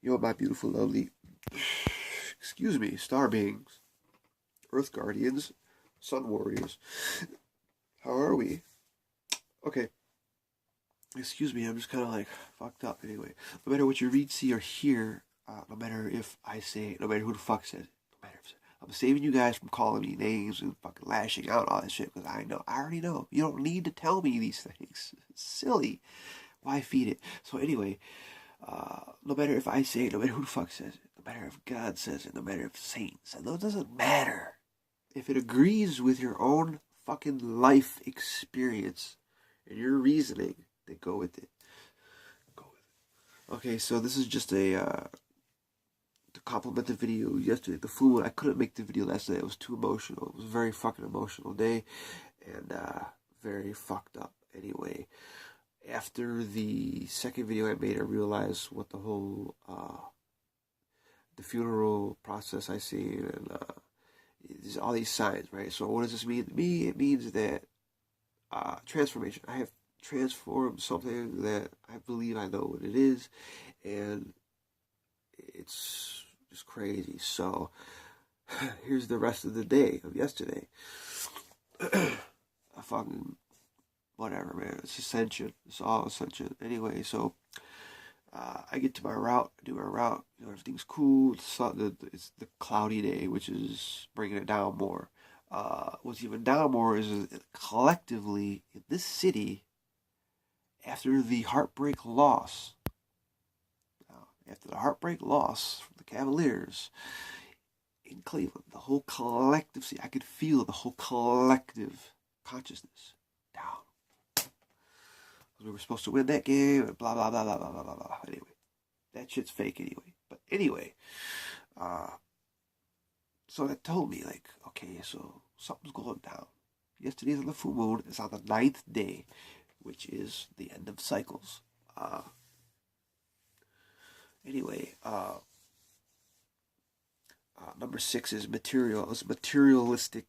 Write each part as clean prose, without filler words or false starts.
Yo, my beautiful, lovely, excuse me, star beings, earth guardians, sun warriors. How are we? Okay, excuse me, I'm just kind of like fucked up anyway. No matter what you read, see, or hear, no matter if I say it, no matter who the fuck says it, no matter if I'm saving you guys from calling me names and fucking lashing out all that shit because I already know. You don't need to tell me these things. It's silly. Why feed it? So anyway, no matter if I say it, no matter who the fuck says it, no matter if God says it, no matter if saints says it, it doesn't matter. If it agrees with your own fucking life experience and your reasoning, then go with it. Go with it. Okay, so this is just to compliment the video yesterday. The full one, I couldn't make the video last night. It was too emotional. It was a very fucking emotional day and very fucked up. Anyway, after the second video I made, I realized what the whole the funeral process I see and there's all these signs, right? So what does this mean to me? It means that transformation. I have transformed something that I believe I know what it is, and it's just crazy. So here's the rest of the day of yesterday. I fucking whatever, man. It's ascension. It's all ascension. Anyway, so I get to my route, I do my route. You know, everything's cool. It's the cloudy day, which is bringing it down more. What's even down more is collectively in this city, after the heartbreak loss, from the Cavaliers in Cleveland, the whole collective, I could feel the whole collective consciousness down. We were supposed to win that game, and blah, blah, blah, blah, blah, blah, blah, blah. Anyway, that shit's fake anyway. But anyway, so that told me, like, okay, so something's going down. Yesterday's on the full moon. It's on the 9th day, which is the end of cycles. Anyway, number 6 is material. It's materialistic,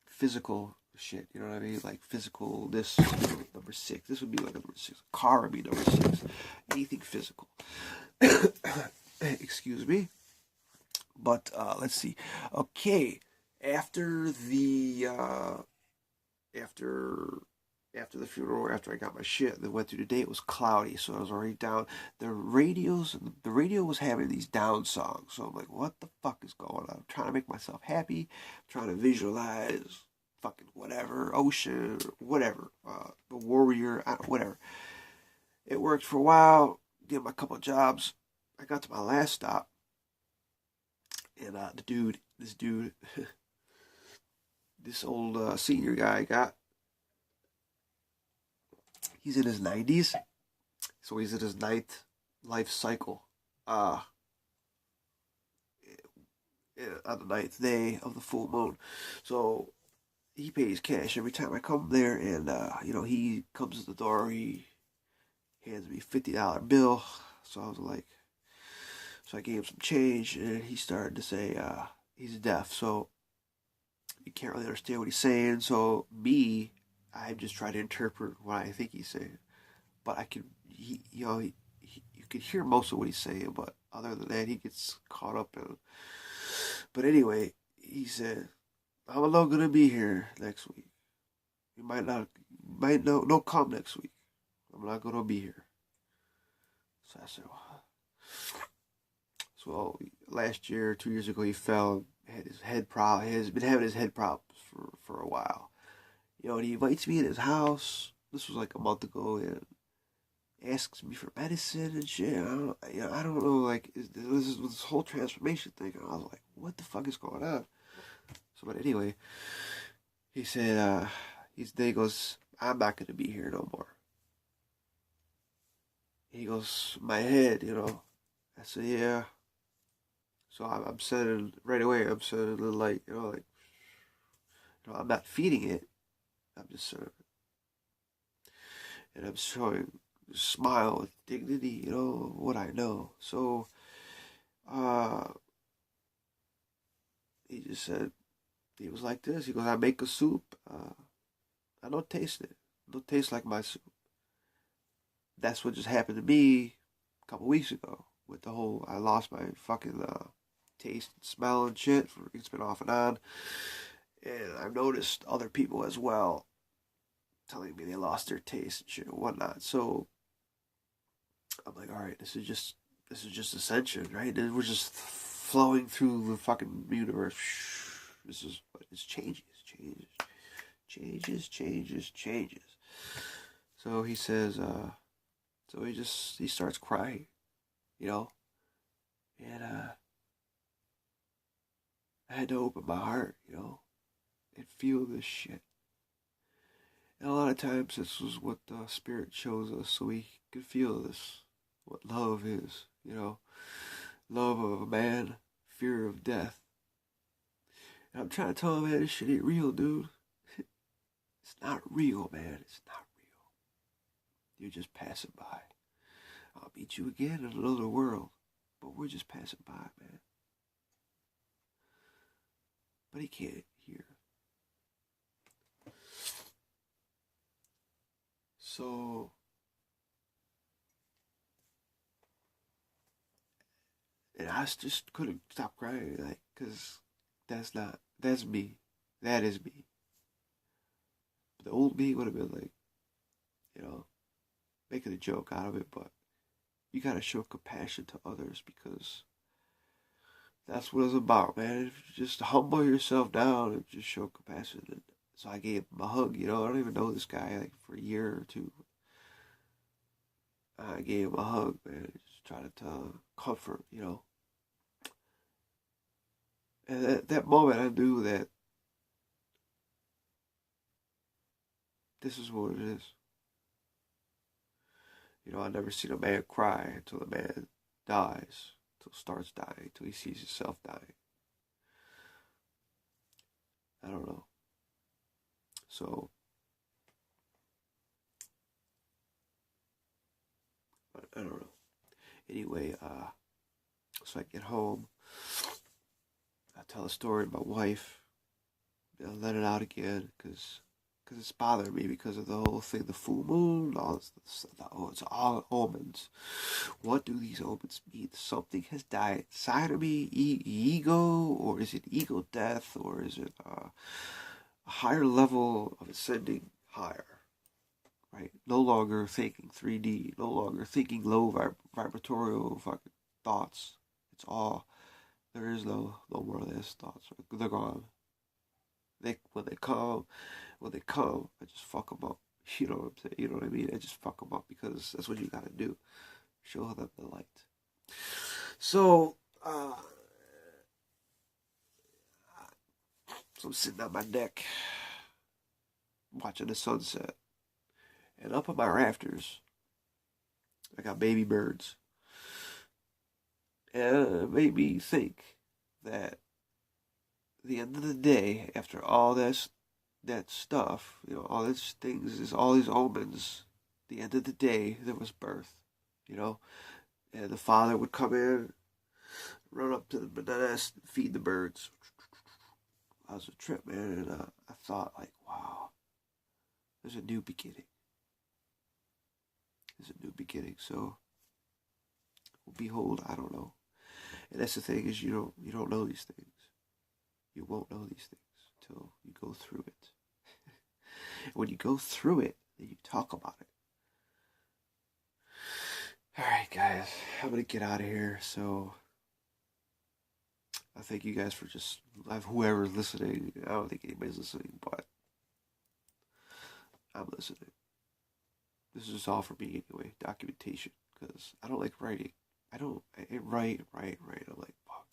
physical shit. You know what I mean? Like physical. This number 6. This would be like number 6. Car would be number 6. Anything physical. Excuse me. But let's see. Okay, after the funeral, after I got my shit, then went through the day. It was cloudy, so I was already down. The radio was having these down songs, so I'm like, what the fuck is going on? I'm trying to make myself happy. I'm trying to visualize fucking whatever, ocean, whatever, the warrior, whatever. It worked for a while. Did my couple of jobs. I got to my last stop, and this dude, this old senior guy I got. He's in his 90s, so he's in his 9th life cycle. On the 9th day of the full moon, so he pays cash every time I come there, and he comes to the door. He hands me $50 bill. So I was like, so I gave him some change, and he started to say he's deaf, so you can't really understand what he's saying. So I just try to interpret what I think he's saying, but you could hear most of what he's saying, but other than that, he gets caught up in. But anyway, he said, "I'm not gonna be here next week. You might not come next week. I'm not gonna be here." So I said, "What?" So last year, 2 years ago, he fell, had his head problem. He has been having his head problems for a while. And he invites me in his house. This was like a month ago, and asks me for medicine and shit. I don't know, like, this whole transformation thing. And I was like, what the fuck is going on? So, but anyway, he said, he goes, "I'm not gonna be here no more." He goes, "My head, I said, "Yeah." So I'm sending right away. I'm sending a little light, I'm not feeding it. I'm just sort of, and I'm showing a smile with dignity, what I know. So, he just said, he was like this. He goes, "I make a soup. I don't taste it. It don't taste like my soup." That's what just happened to me a couple weeks ago with the whole I lost my fucking taste and smell and shit. It's been off and on, and I've noticed other people as well telling me they lost their taste and shit and whatnot. So I'm like, all right, this is just ascension, right? We're just flowing through the fucking universe. This is what it's changes. So he says, so he starts crying, you know, and I had to open my heart, you know, and feel this shit. And a lot of times this was what the Spirit shows us so we can feel this, what love is, you know. Love of a man, fear of death. And I'm trying to tell him, man, this shit ain't real, dude. It's not real, man. It's not real. You're just passing by. I'll meet you again in another world. But we're just passing by, man. But he can't hear. So and I just couldn't stop crying, like, cause that's me. That is me. But the old me would have been like, you know, making a joke out of it, but you gotta show compassion to others because that's what it's about, man. If you just humble yourself down and just show compassion. And so I gave him a hug, you know. I don't even know this guy like for a year or two. I gave him a hug, man. Just trying to comfort, you know. And at that moment, I knew that this is what it is. You know, I never seen a man cry until a man dies, until starts dying, until he sees himself dying. I don't know. So, I don't know. Anyway, so I get home. I tell a story to my wife. I let it out again because it's bothering me because of the whole thing, the full moon, all this stuff. Oh, it's all omens. What do these omens mean? Something has died inside of me, ego, or is it ego death, or is it a higher level of ascending higher? Right? No longer thinking 3D, no longer thinking low vibratorial fucking thoughts. It's all, there is no more of those thoughts. They're gone. When they come, I just fuck them up. You know what I'm saying? You know what I mean? I just fuck them up because that's what you gotta do. Show them the light. So, so I'm sitting on my deck, watching the sunset. And up on my rafters, I got baby birds. And it made me think that at the end of the day, after all that stuff, you know, all these things, all these omens, at the end of the day, there was birth, you know. And the father would come in, run up to the nest, feed the birds. That was a trip, man. And I thought, like, wow, there's a new beginning. There's a new beginning. So, behold, I don't know. And that's the thing is you don't know these things. You won't know these things until you go through it. When you go through it, then you talk about it. Alright, guys. I'm going to get out of here. So, I thank you guys for just, whoever's listening. I don't think anybody's listening, but I'm listening. This is all for me anyway. Documentation. Because I don't like writing. I write. I'm like, fuck.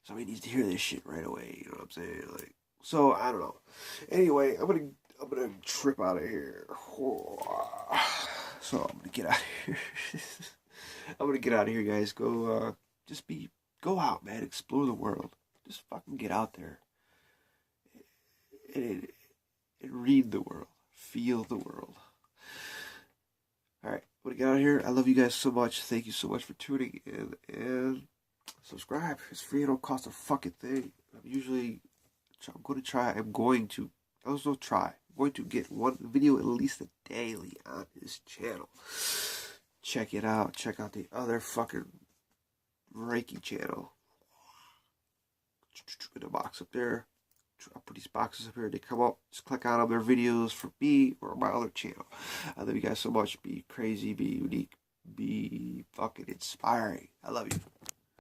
Somebody needs to hear this shit right away. You know what I'm saying? Like, so I don't know. Anyway, I'm gonna trip out of here. So I'm gonna get out of here. I'm gonna get out of here, guys. Go, go out, man. Explore the world. Just fucking get out there and read the world, feel the world. All right, I'm gonna get out of here. I love you guys so much. Thank you so much for tuning in and subscribe. It's free. It don't cost a fucking thing. I'm going to get one video at least daily on this channel. check it out. Check out the other fucking Reiki channel. In the box up there. I'll put these boxes up here. They come up. Just click on their videos for me or my other channel. I love you guys so much. Be crazy. Be unique. Be fucking inspiring. I love you.